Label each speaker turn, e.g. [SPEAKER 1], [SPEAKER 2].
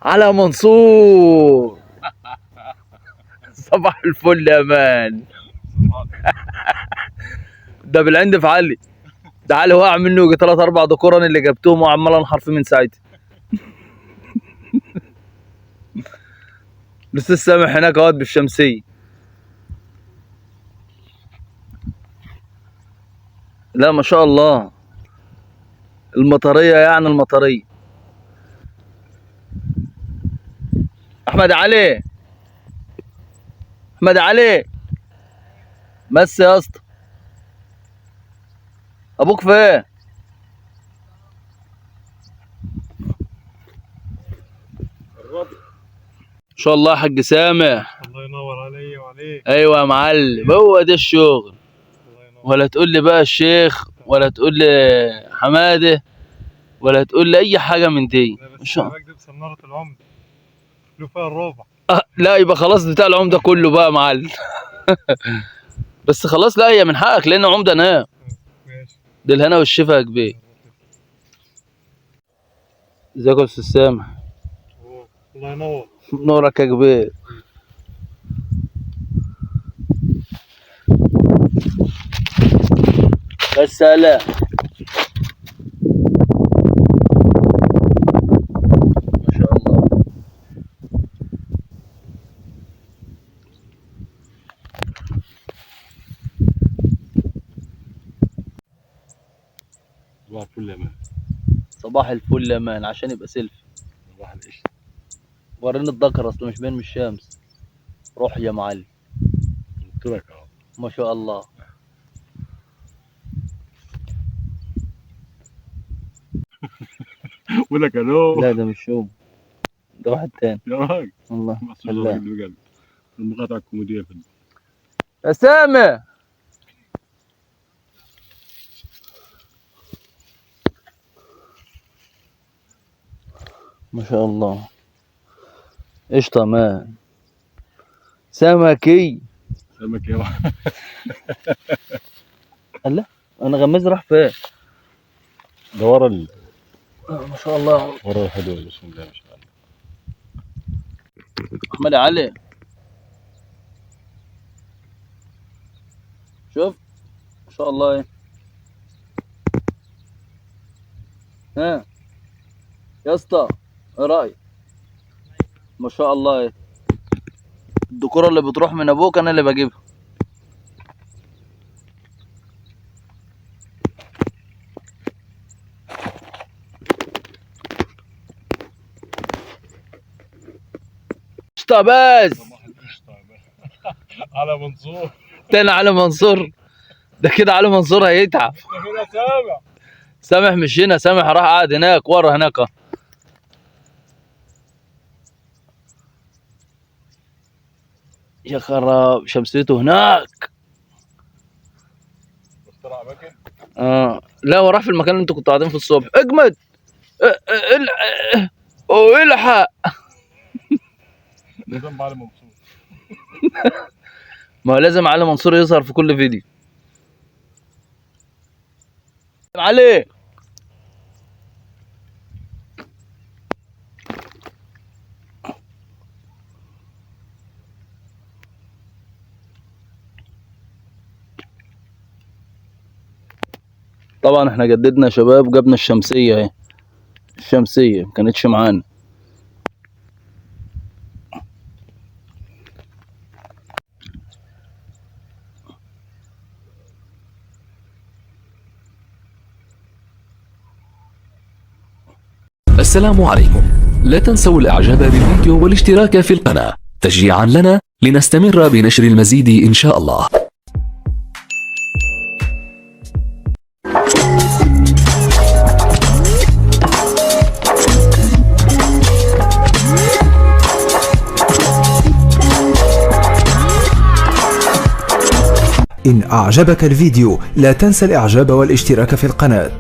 [SPEAKER 1] على منصور. صباح الفل يا مان. ده بالعند في علي. تعالى وقع منه يجي 3 4 دكوران اللي جبتهم وعمال انحر فيه من ساعتها. الاستاذ سامح هناك اهوت بالشمسيه. لا ما شاء الله المطريه، يعني المطريه. احمد علي، احمد علي، بس يا اسطى ابوك فين؟ ان شاء الله يا حاج سامح.
[SPEAKER 2] الله ينور علي وعليك.
[SPEAKER 1] ايوه يا معلم، هو ده الشغل. ولا تقول لي بقى الشيخ، ولا تقول لي حماده، ولا تقول لي اي حاجه من دي.
[SPEAKER 2] ان شاء الله بكتب سناره العمده له فيها الربع.
[SPEAKER 1] لا يبقى خلاص بتاع العمده كله بقى يا معلم. بس خلاص، لا هي من حقك لان عمده انا.
[SPEAKER 2] ماشي.
[SPEAKER 1] دي الهنا والشفا يا كبير. ازيك يا استاذ سامح؟
[SPEAKER 2] الله ينور.
[SPEAKER 1] نورك يا كبير. بس هلا ما شاء الله.
[SPEAKER 2] صباح الفل يا مان.
[SPEAKER 1] صباح الفل يا مان، عشان يبقى سيلفي.
[SPEAKER 2] صباح القشطه.
[SPEAKER 1] وريني الذكر اصله مش باين من الشمس. روح يا معلم.
[SPEAKER 2] قلت لك اهو.
[SPEAKER 1] ما شاء الله.
[SPEAKER 2] بقول لك الو.
[SPEAKER 1] لا ده مش هو، ده واحد تاني.
[SPEAKER 2] يا راجل
[SPEAKER 1] والله
[SPEAKER 2] بس الراجل بجد. المقاطعه الكوميديه في
[SPEAKER 1] يا سامي. ما شاء الله. قشطة يا مان. سمكي.
[SPEAKER 2] سمك يا واحد.
[SPEAKER 1] الله، انا غماز راح فين؟
[SPEAKER 2] ده ورا
[SPEAKER 1] ما شاء الله.
[SPEAKER 2] ورا الحدود. بسم الله ما شاء الله.
[SPEAKER 1] احمد علي، شوف ما شاء الله. ايه ها يا اسطى، ايه رايك؟ ما شاء الله. ايه الدكوره اللي بتروح من ابوك انا اللي بجيبها. قشطة بس.
[SPEAKER 2] على منصور.
[SPEAKER 1] تاني علي منصور؟ ده كده علي منصور هيتعب.
[SPEAKER 2] هنا سامع.
[SPEAKER 1] سامح مش هنا، سامح راح قاعد هناك ورا هناك. يا خراب، شمسيته هناك.
[SPEAKER 2] اخترع اماكن.
[SPEAKER 1] لا هو راح في المكان اللي انتوا كنتوا قاعدين في الصبح. اجمد. الحق.
[SPEAKER 2] ده ذنب علي منصور.
[SPEAKER 1] ما هو لازم علي منصور يظهر في كل فيديو. علي. طبعا احنا جددنا يا شباب، جبنا الشمسية اهي. الشمسية مكانتش معانا.
[SPEAKER 3] السلام عليكم. لا تنسوا الاعجاب بالفيديو والاشتراك في القناة تشجيعا لنا لنستمر بنشر المزيد ان شاء الله.
[SPEAKER 4] إن أعجبك الفيديو لا تنسى الإعجاب والاشتراك في القناة.